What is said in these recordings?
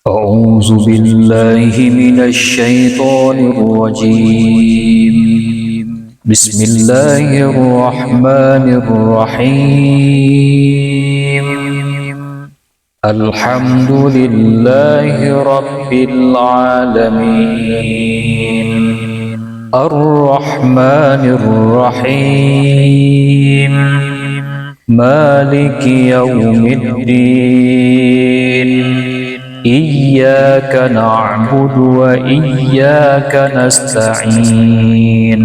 أعوذ بالله من الشيطان الرجيم. بسم الله الرحمن الرحيم. الحمد لله رب العالمين، الرحمن الرحيم، مالك يوم الدين. إياك نعبد وإياك نستعين.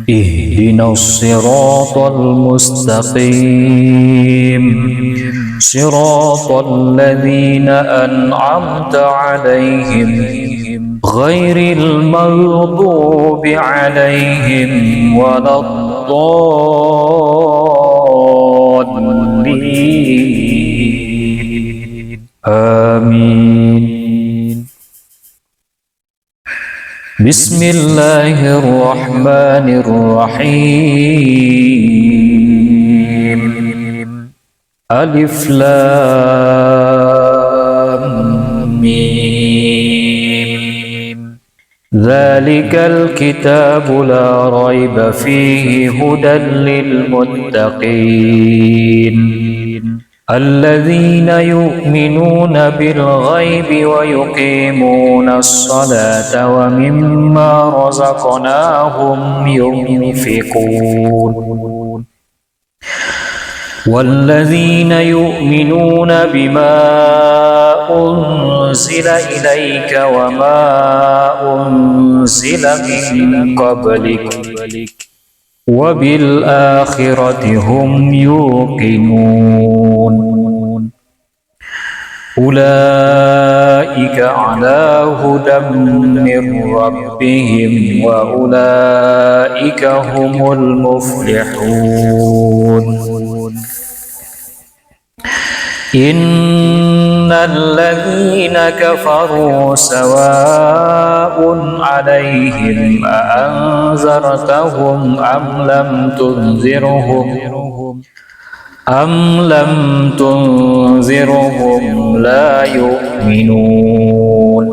اهدنا الصراط المستقيم، صراط الذين أنعمت عليهم غير المغضوب عليهم ولا الضالين. آمين. بسم الله الرحمن الرحيم. ألف لام ميم. ذلك الكتاب لا ريب فيه هدى للمتقين الذين يؤمنون بالغيب ويقيمون الصلاة ومما رزقناهم ينفقون والذين يؤمنون بما أنزل إليك وما أنزل من قبلك وبالآخرة هم يوقنون. أولئك على هدى من ربهم وأولئك هم المفلحون. إن الذين كفروا سواء عليهم أأنذرتهم أم لم تنذرهم لا يؤمنون.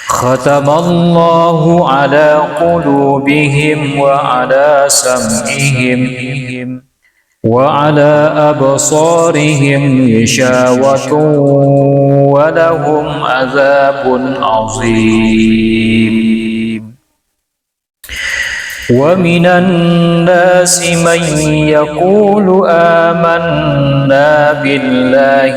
ختم الله على قلوبهم وعلى سمعهم وعلى أبصارهم غشاوة ولهم عذاب عظيم. ومن الناس من يقول آمنا بالله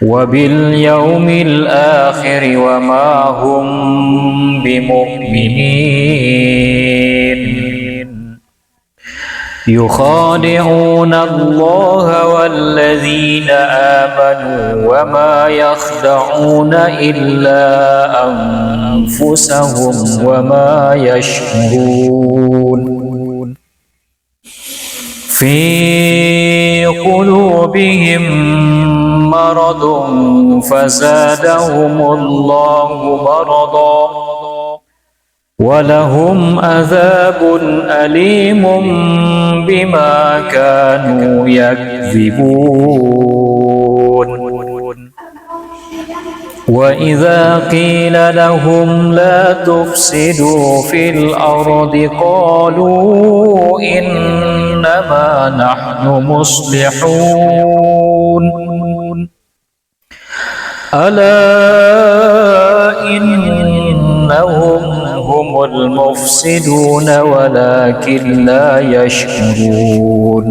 وباليوم الآخر وما هم بمؤمنين. يخادعون الله والذين آمنوا وما يخدعون إلا أنفسهم وما يشعرون. في قلوبهم مرض فزادهم الله مرضا ولهم عذاب أليم بما كانوا يكذبون. وإذا قيل لهم لا تفسدوا في الأرض قالوا إنما نحن مصلحون. ألا إنهم هم المفسدون ولكن لا يشعرون.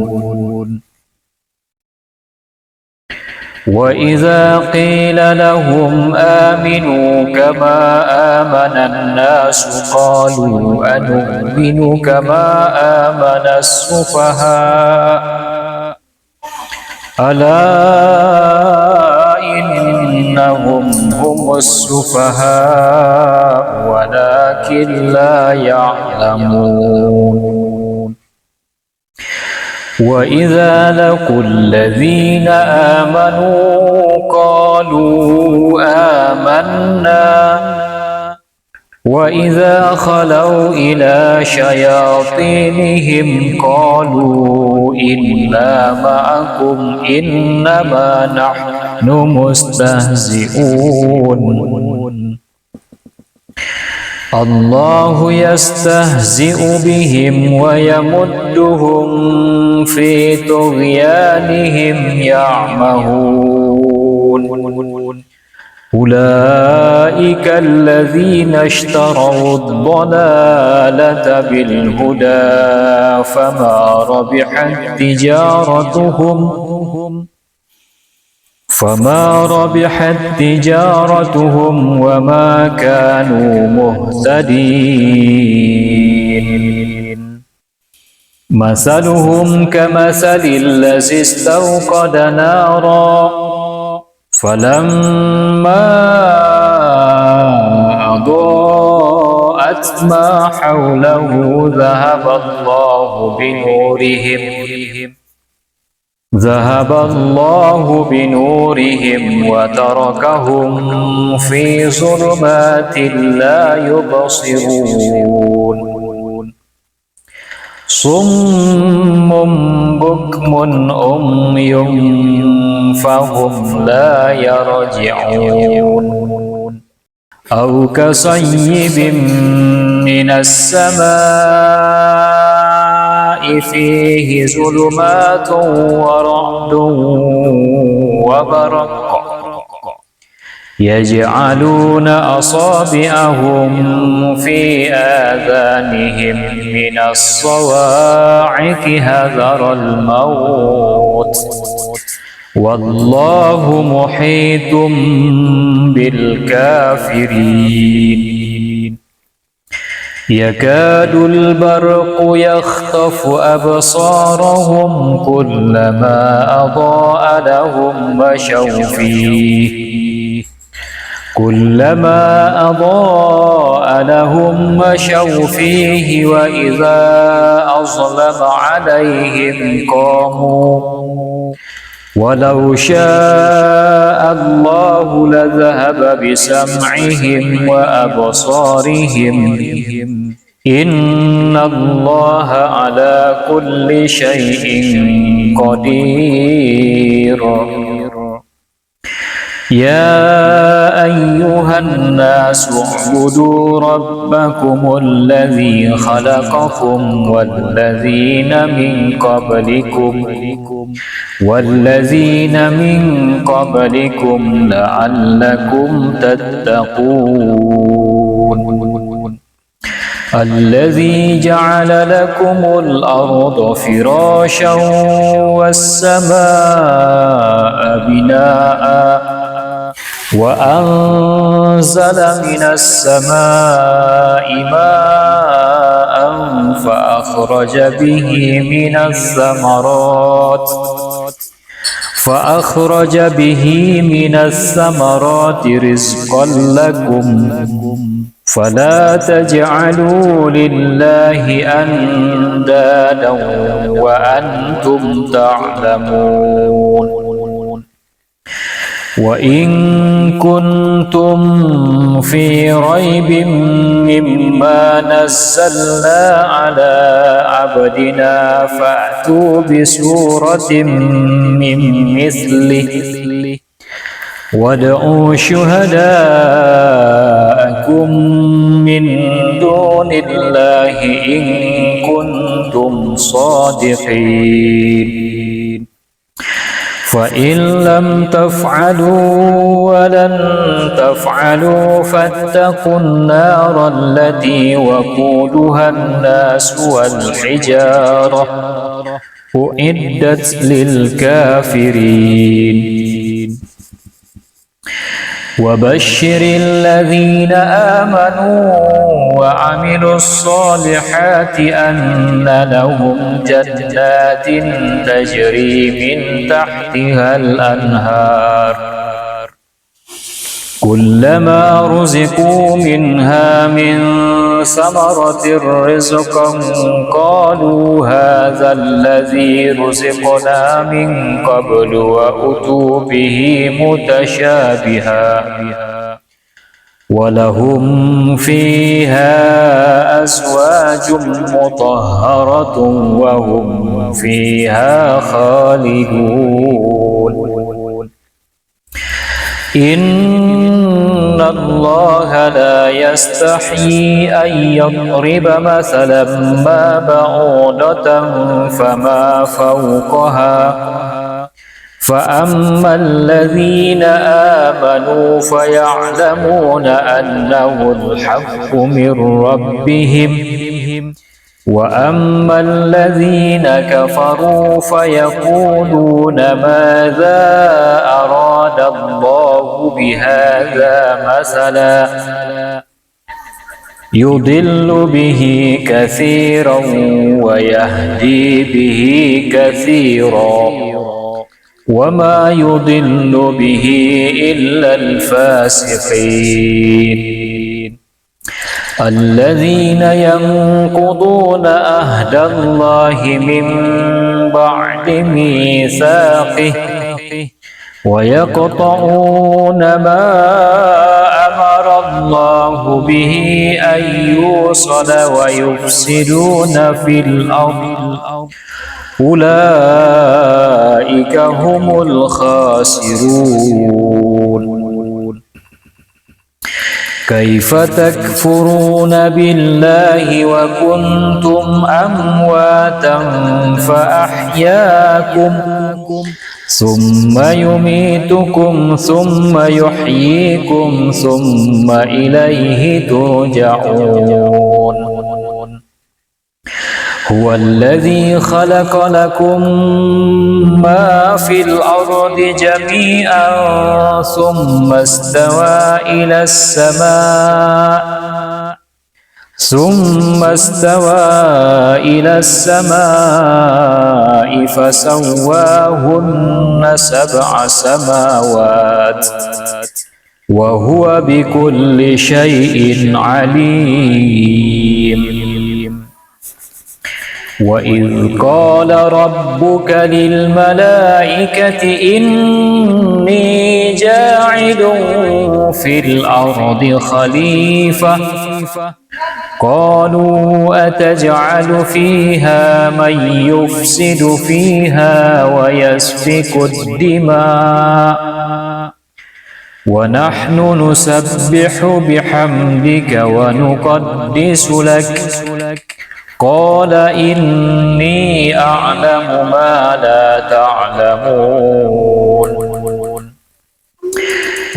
وإذا قيل لهم آمنوا كما آمن الناس قالوا أنؤمن كما آمن السفهاء ألا إنهم هم السفهاء ولكن لا يعلمون. وإذا لقوا الذين آمنوا قالوا آمنا وإذا خلوا إلى شياطينهم قالوا إنا معكم إنما نحن مستهزئون الله يستهزئ بهم ويمدهم في طغيانهم يعمهون أولئك الذين اشتروا الضلالة بالهدى فما ربحت تجارتهم وما كانوا مهتدين مثلهم كمثل الذي استوقد نارا فلما أضاءت ما حوله ذهب الله بنورهم وتركهم في ظلمات لا يبصرون صم بكم عمي فهم لا يرجعون أو كصيب من السماء فيه ظلمات ورعد وبرق يجعلون أصابعهم في آذانهم من الصواعق حذر الموت والله محيط بالكافرين يكاد البرق يخطف أبصارهم كلما أضاء لهم مشوا فيه وإذا أظلم عليهم قاموا ولو شاء الله لذهب بسمعهم وأبصارهم إن الله على كل شيء قدير يا أيها الناس اعبدوا ربكم الذي خلقكم والذين من قبلكم لعلكم تتقون الذي جعل لكم الأرض فراشا والسماء بناء وأنزل من السماء ماء فأخرج به من الثمرات رزقا لكم فلا تجعلوا لله أندادا وأنتم تعلمون وإن كنتم في ريب مما نزلنا على عبدنا فأتوا بسورة من مثله وادعوا شهداءكم من دون الله إن كنتم صادقين فإن لم تفعلوا ولن تفعلوا فاتقوا النار التي وقودها الناس والحجارة أعدت للكافرين وبشر الذين آمنوا وعملوا الصالحات أن لهم جنات تجري من تحتها الأنهار كلما رزقوا منها من ثمرة رزقا قالوا هذا الذي رزقنا من قبل وأتوا به متشابها ولهم فيها أزواج مطهرة وهم فيها خالدون إن الله لا يستحيي أن يضرب مثلا ما بعوضة فما فوقها فأما الذين آمنوا فيعلمون أنه الحق من ربهم وأما الذين كفروا فيقولون ماذا أراد الله بهذا مثلا يضل به كثيرا ويهدي به كثيرا وما يضل به إلا الفاسقين الذين ينقضون عهد الله من بعد ميثاقه ويقطعون ما أمر الله به أن يوصل ويفسدون في الأرض أولئك هم الخاسرون كيف تكفرون بالله وكنتم أمواتا فأحياكم ثم يميتكم ثم يحييكم ثم إليه ترجعون هو الذي خلق لكم ما في الأرض جميعا ثم استوى إلى السماء فسواهن 7 سماوات وهو بكل شيء عليم وإذ قال ربك للملائكة إني جاعل في الأرض خليفة قالوا أتجعل فيها من يفسد فيها ويسفك الدماء ونحن نسبح بحمدك ونقدس لك قال إني أعلم ما لا تعلمون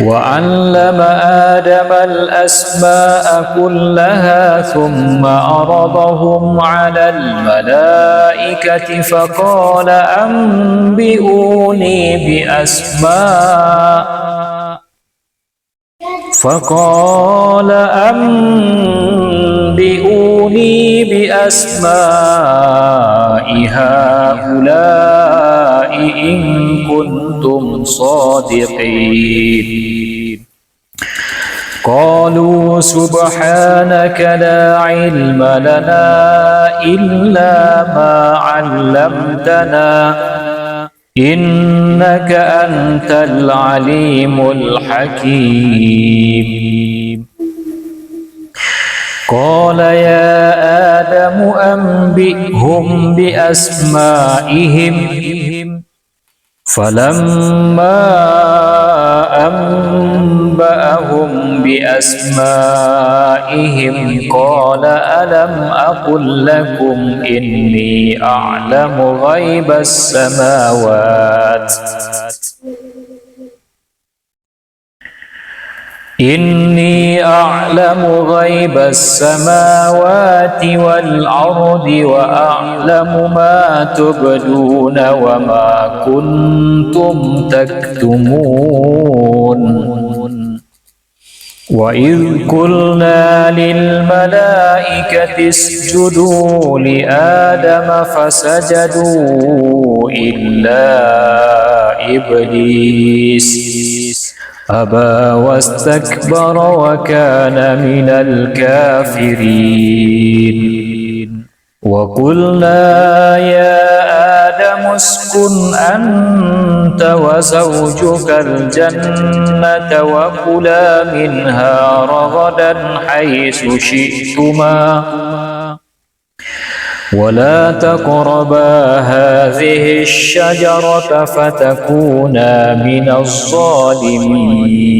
وعلم آدم الأسماء كلها ثم عرضهم على الملائكة فقال أنبئوني بأسماء هؤلاء إن كنتم صادقين قالوا سبحانك لا علم لنا إلا ما علمتنا إنك أنت العليم الحكيم قال يا آدم أنبئهم بأسمائهم فلما أنبأهم بأسمائهم قال ألم أقل لكم إني أعلم غيب السماوات والأرض وأعلم ما تبدون وما كنتم تكتمون وإذ قلنا للملائكة اسجدوا لآدم فسجدوا إلا إبليس أبى واستكبر وكان من الكافرين وقلنا يا آدم اسكن أنت وزوجك الجنة وكلا منها رغدا حيث شئتما ولا تقربا هذه الشجرة فتكونا من الظالمين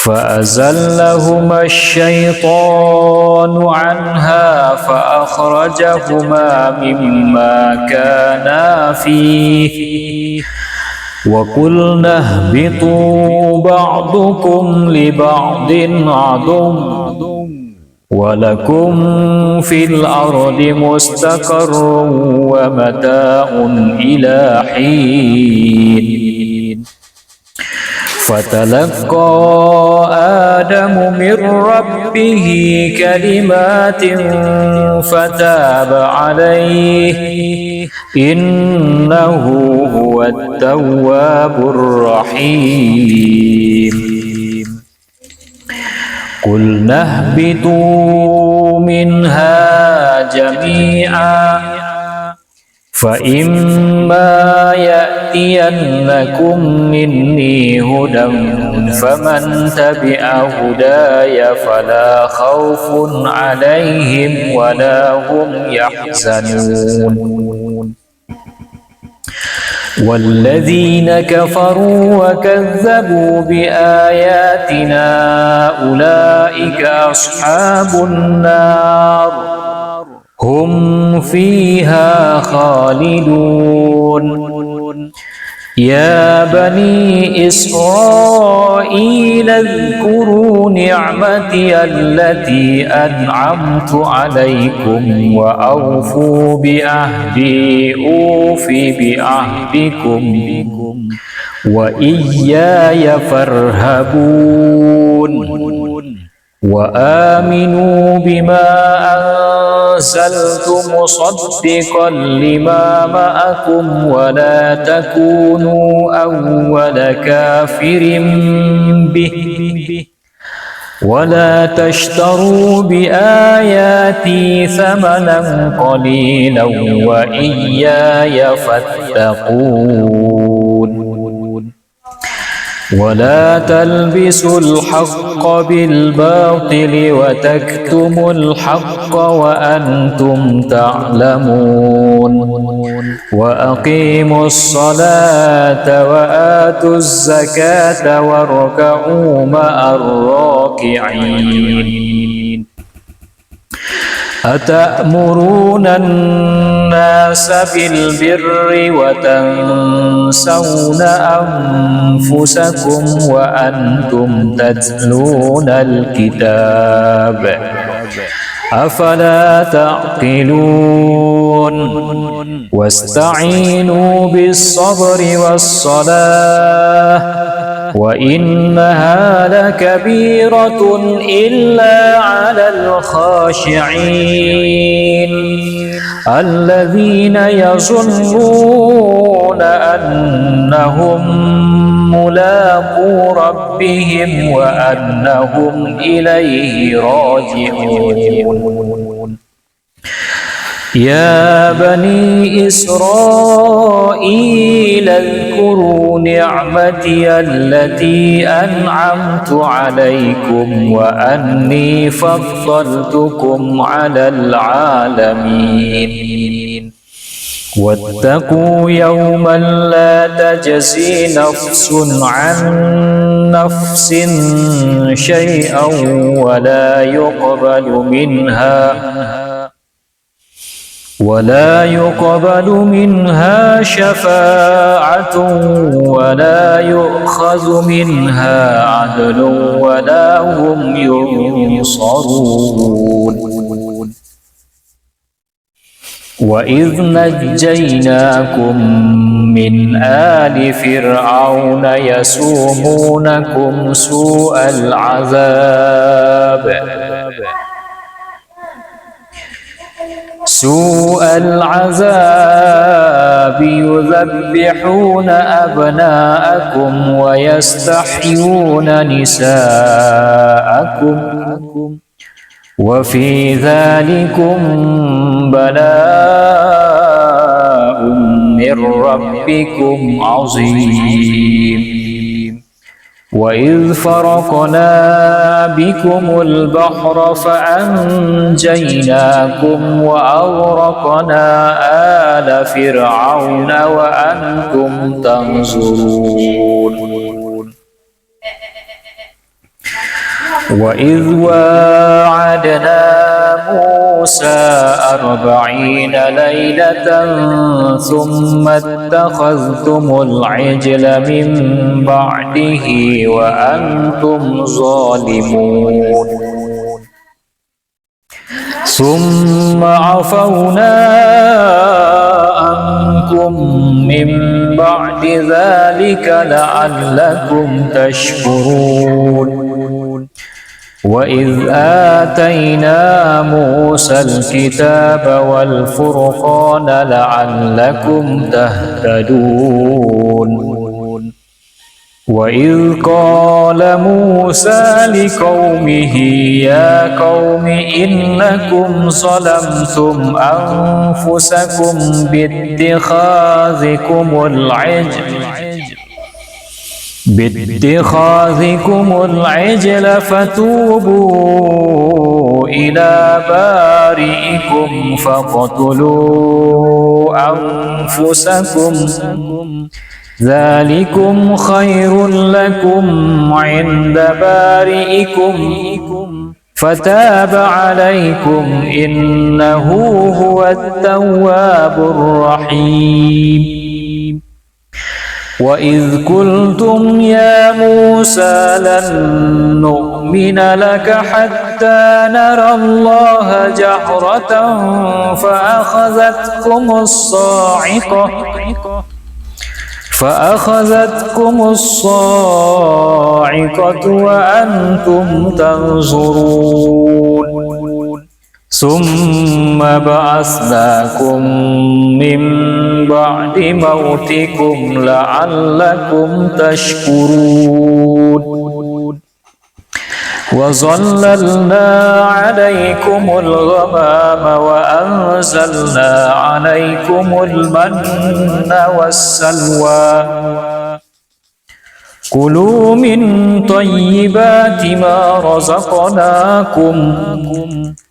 فأزلهما الشيطان عنها فأخرجهما مما كانا فيه وقلنا اهبطوا بعضكم لبعض عدو ولكم في الأرض مستقر ومتاع إلى حين فتلقى آدم من ربه كلمات فتاب عليه إنه هو التواب الرحيم قلنا اهبطوا منها جميعا فإما يأتينكم مني هدى فمن تبع هداي فلا خوف عليهم ولا هم يحزنون والذين كفروا وكذبوا بآياتنا أولئك أصحاب النار هم فيها خالدون يا بني إسرائيل اذكروا نعمتي التي أنعمت عليكم وأوفوا بعهدي أوف بعهدكم وإياي فارهبون وآمنوا بما أنزلت مصدقا لما معكم ولا تكونوا أول كافر به ولا تشتروا بآياتي ثمنا قليلا وإياي فاتقون ولا تلبسوا الحق بالباطل وتكتموا الحق وأنتم تعلمون وأقيموا الصلاة وآتوا الزكاة واركعوا مع الراكعين أتأمرون الناس بالبر وتنسون أنفسكم وأنتم تتلون الكتاب أفلا تعقلون واستعينوا بالصبر والصلاة وإنها لكبيرة إلا على الخاشعين الذين يظنون أنهم ملاقو ربهم وأنهم إليه راجعون يا بني إسرائيل اذكروا نعمتي التي أنعمت عليكم وأني فضلتكم على العالمين واتقوا يوما لا تجزي نفس عن نفس شيئا ولا يقبل منها شفاعة ولا يؤخذ منها عدل ولا هم ينصرون وإذ نجيناكم من آل فرعون يسومونكم سوء العذاب يذبحون أبناءكم ويستحيون نساءكم وفي ذلكم بلاء من ربكم عظيم. وإذ فرقنا بكم البحر فأنجيناكم وأغرقنا آل فرعون وأنتم تنظرون. وإذ واعدنا موسى 40 ليلة ثم اتخذتم العجل من بعده وأنتم ظالمون. ثم عفونا عنكم من بعد ذلك لعلكم تشكرون. وإذ آتينا موسى الكتاب والفرقان لعلكم تهتدون. وإذ قال موسى لقومه يا قوم إنكم ظلمتم أنفسكم باتخاذكم العجل فتوبوا إلى بارئكم فاقتلوا أنفسكم ذلكم خير لكم عند بارئكم فتاب عليكم إنه هو التواب الرحيم. وإذ قلتم يا موسى لن نؤمن لك حتى نرى الله جهرة فأخذتكم الصاعقة وأنتم تنظرون. ثم بعثناكم من بعد موتكم لعلكم تشكرون. وظللنا عليكم الغمام وأنزلنا عليكم المن والسلوى كلوا من طيبات ما رزقناكم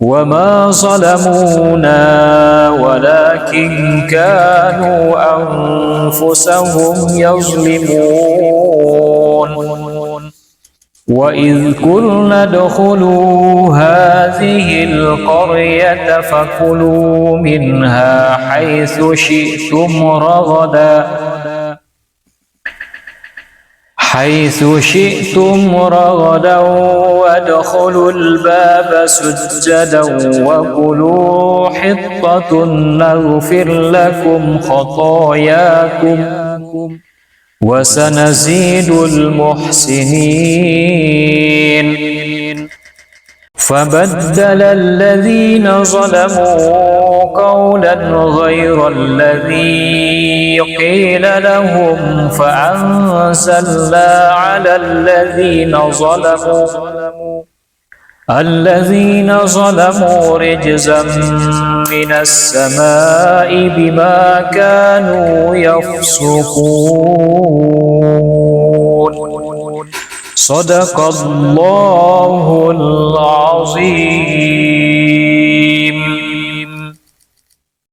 وما ظلمونا ولكن كانوا أنفسهم يظلمون. وإذ قلنا ادخلوا هذه القرية فكلوا منها حيث شئتم رغدا وادخلوا الباب سجدا وقولوا حطة نغفر لكم خطاياكم وسنزيد المحسنين. فبدل الذين ظلموا قولا غير الذي قيل لهم فأنزلنا على الذين ظلموا رجزا من السماء بما كانوا يفسقون. صدق الله العظيم.